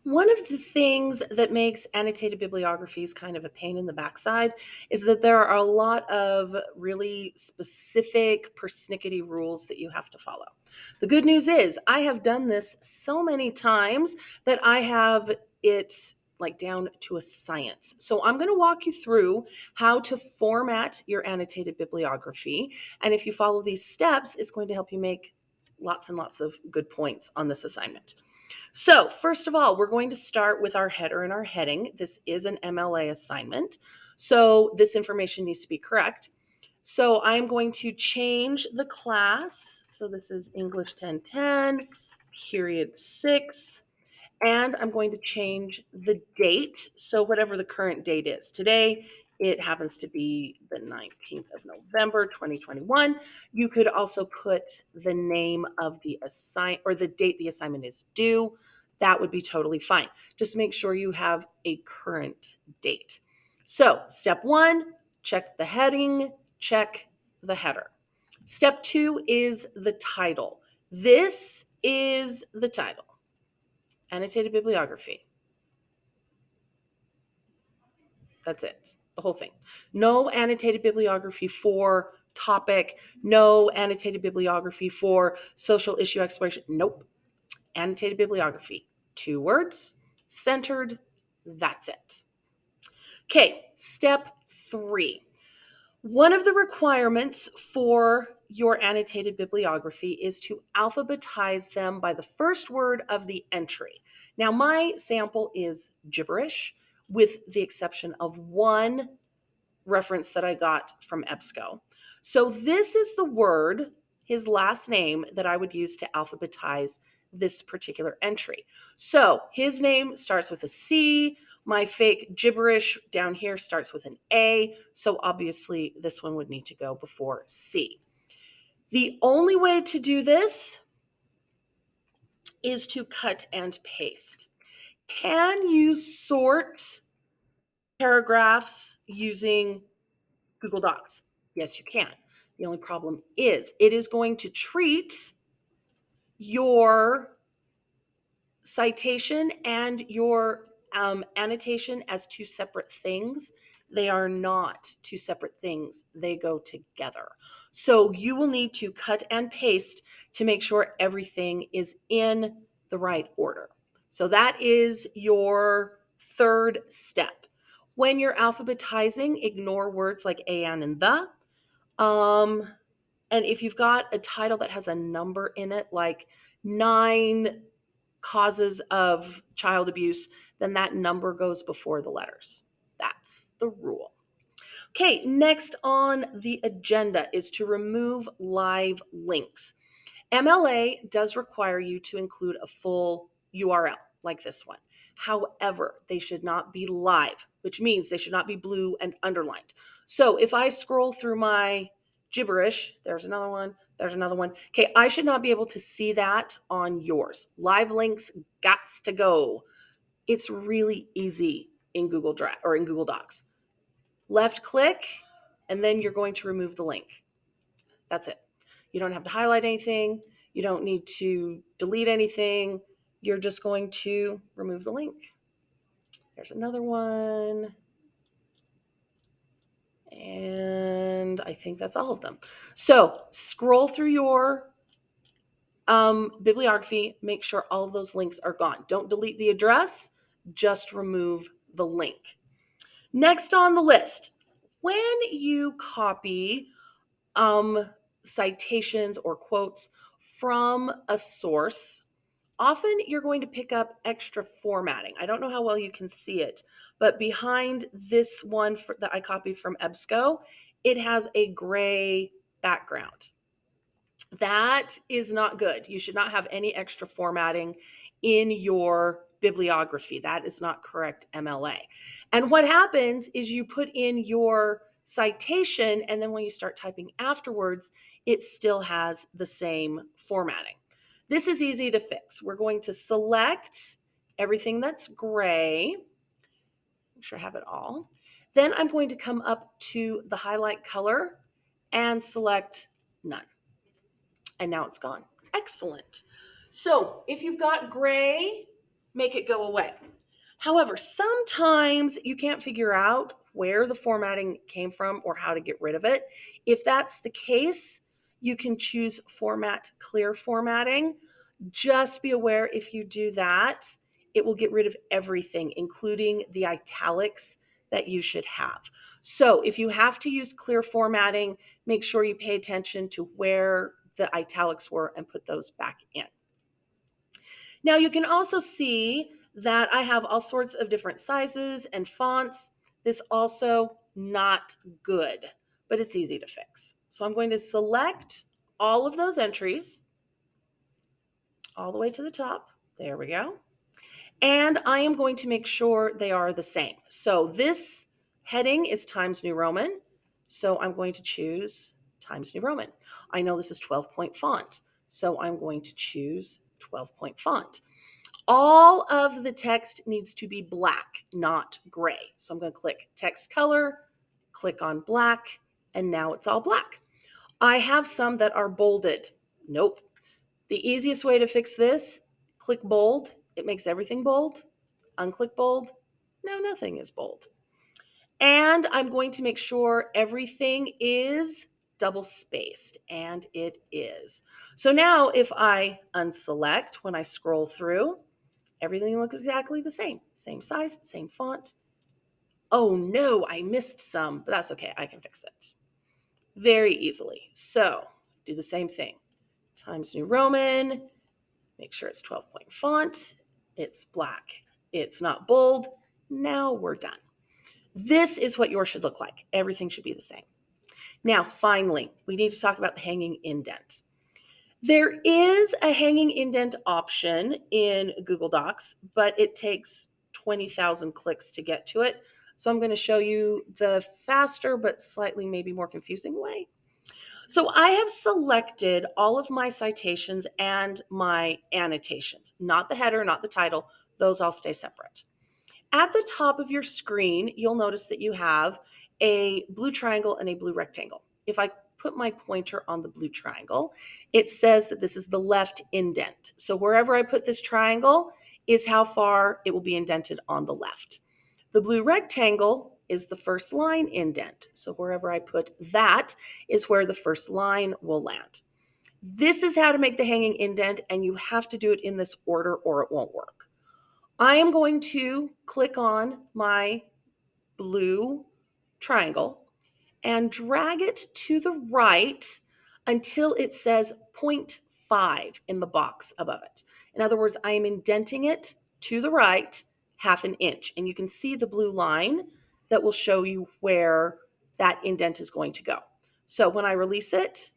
One of the things that makes annotated bibliographies kind of a pain in the backside is that there are a lot of really specific persnickety rules that you have to follow. The good news is I have done this so many times that I have it like down to a science. So I'm going to walk you through how to format your annotated bibliography. And if you follow these steps, it's going to help you make lots and lots of good points on this assignment. So first of all, we're going to start with our header and our heading. This is an MLA assignment, so this information needs to be correct. So I'm going to change the class. So this is English 1010, period 6. And I'm going to change the date. So whatever the current date is. Today, it happens to be the 19th of November, 2021. You could also put the name of the or the date the assignment is due. That would be totally fine. Just make sure you have a current date. So step 1, check the heading, check the header. Step 2 is the title. This is the title. Annotated bibliography. That's it, the whole thing. No annotated bibliography for topic, no annotated bibliography for social issue exploration. Nope. Annotated bibliography. 2 words, centered, that's it. Okay, step 3. One of the requirements for your annotated bibliography is to alphabetize them by the first word of the entry. Now, my sample is gibberish, with the exception of one reference that I got from EBSCO. So this is the word, his last name, that I would use to alphabetize this particular entry. So his name starts with a C. My fake gibberish down here starts with an A. So obviously this one would need to go before C. The only way to do this is to cut and paste. Can you sort paragraphs using Google Docs? Yes, you can. The only problem is it is going to treat your citation and your annotation as 2 separate things. They are not 2 separate things. They go together. So you will need to cut and paste to make sure everything is in the right order. So that is your 3rd step. When you're alphabetizing, ignore words like a, and the. And if you've got a title that has a number in it, like 9 causes of child abuse, then that number goes before the letters. That's the rule. Okay, next on the agenda is to remove live links. MLA does require you to include a full URL like this one. However, they should not be live, which means they should not be blue and underlined. So if I scroll through my gibberish, there's another one, there's another one. Okay, I should not be able to see that on yours. Live links gots to go. It's really easy in Google Drive or in Google Docs. Left click, and then you're going to remove the link. That's it. You don't have to highlight anything. You don't need to delete anything. You're just going to remove the link. There's another one. And I think that's all of them. So scroll through your bibliography. Make sure all of those links are gone. Don't delete the address. Just remove the link. Next on the list, when you copy citations or quotes from a source, often you're going to pick up extra formatting. I don't know how well you can see it, but behind this one that I copied from EBSCO, it has a gray background. That is not good. You should not have any extra formatting in your bibliography. That is not correct MLA. And what happens is you put in your citation, and then when you start typing afterwards, it still has the same formatting. This is easy to fix. We're going to select everything that's gray. Make sure I have it all. Then I'm going to come up to the highlight color and select none. And now it's gone. Excellent. So if you've got gray, make it go away. However, sometimes you can't figure out where the formatting came from or how to get rid of it. If that's the case, you can choose Format Clear formatting. Just be aware if you do that, it will get rid of everything, including the italics that you should have. So if you have to use clear formatting, make sure you pay attention to where the italics were and put those back in. Now you can also see that I have all sorts of different sizes and fonts. This also not good, but it's easy to fix. So I'm going to select all of those entries all the way to the top. There we go. And I am going to make sure they are the same. So this heading is Times New Roman. So I'm going to choose Times New Roman. I know this is 12-point font. So I'm going to choose 12-point font. All of the text needs to be black, not gray. So I'm going to click text color, click on black, and now it's all black. I have some that are bolded. Nope. The easiest way to fix this, click bold. It makes everything bold. Unclick bold. Now nothing is bold. And I'm going to make sure everything is double spaced, and it is. So now if I unselect when I scroll through, everything looks exactly the same. Same size, same font. Oh no, I missed some, but that's okay. I can fix it very easily. So do the same thing. Times New Roman, make sure it's 12-point font. It's black. It's not bold. Now we're done. This is what yours should look like. Everything should be the same. Now, finally, we need to talk about the hanging indent. There is a hanging indent option in Google Docs, but it takes 20,000 clicks to get to it. So I'm going to show you the faster but slightly maybe more confusing way. So I have selected all of my citations and my annotations, not the header, not the title. Those all stay separate. At the top of your screen, you'll notice that you have a blue triangle and a blue rectangle. If I put my pointer on the blue triangle, it says that this is the left indent. So wherever I put this triangle is how far it will be indented on the left. The blue rectangle is the first line indent. So wherever I put that is where the first line will land. This is how to make the hanging indent, and you have to do it in this order or it won't work. I am going to click on my blue triangle and drag it to the right until it says 0.5 in the box above it. In other words, I am indenting it to the right half an inch. And you can see the blue line that will show you where that indent is going to go. So when I release it,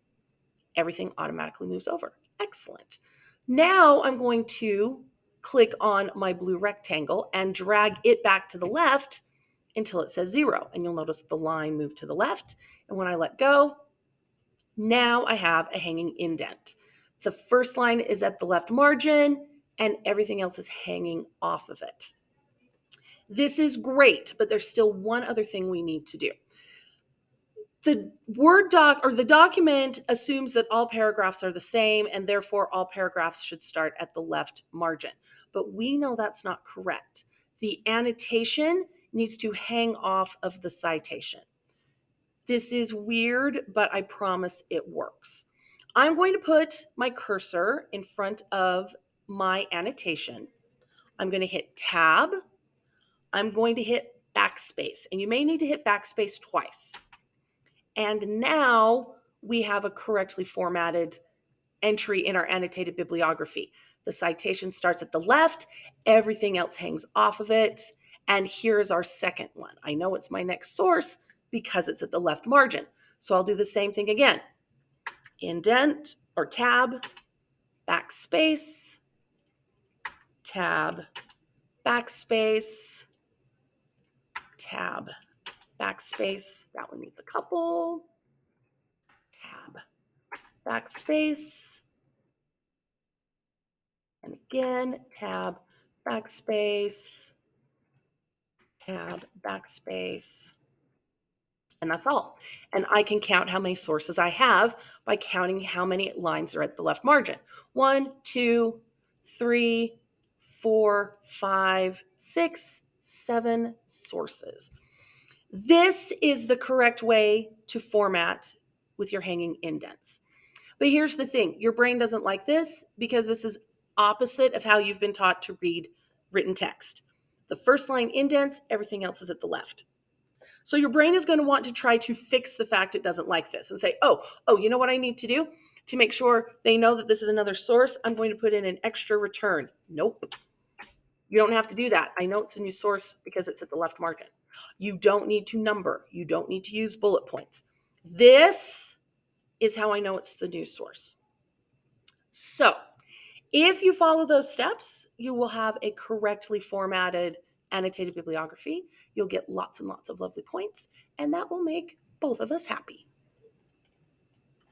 everything automatically moves over. Excellent. Now I'm going to click on my blue rectangle and drag it back to the left until it says 0. And you'll notice the line move to the left. And when I let go, now I have a hanging indent. The first line is at the left margin and everything else is hanging off of it. This is great, but there's still one other thing we need to do. The Word doc or the document assumes that all paragraphs are the same and therefore all paragraphs should start at the left margin. But we know that's not correct. The annotation needs to hang off of the citation. This is weird, but I promise it works. I'm going to put my cursor in front of my annotation. I'm going to hit Tab. I'm going to hit backspace, and you may need to hit backspace twice. And now we have a correctly formatted entry in our annotated bibliography. The citation starts at the left, everything else hangs off of it. And here's our second one. I know it's my next source because it's at the left margin. So I'll do the same thing again. Indent or tab, backspace, tab, backspace, tab, backspace. That one needs a couple. Tab, backspace. And again, tab, backspace, tab, backspace. And that's all. And I can count how many sources I have by counting how many lines are at the left margin. 1, 2, 3, 4, 5, 6, 7 sources. This is the correct way to format with your hanging indents. But here's the thing, your brain doesn't like this because this is opposite of how you've been taught to read written text. The first line indents, everything else is at the left. So your brain is going to want to try to fix the fact it doesn't like this and say, oh, you know what I need to do to make sure they know that this is another source? I'm going to put in an extra return. Nope. You don't have to do that. I know it's a new source because it's at the left margin. You don't need to number. You don't need to use bullet points. This is how I know it's the new source. So if you follow those steps, you will have a correctly formatted annotated bibliography. You'll get lots and lots of lovely points, and that will make both of us happy.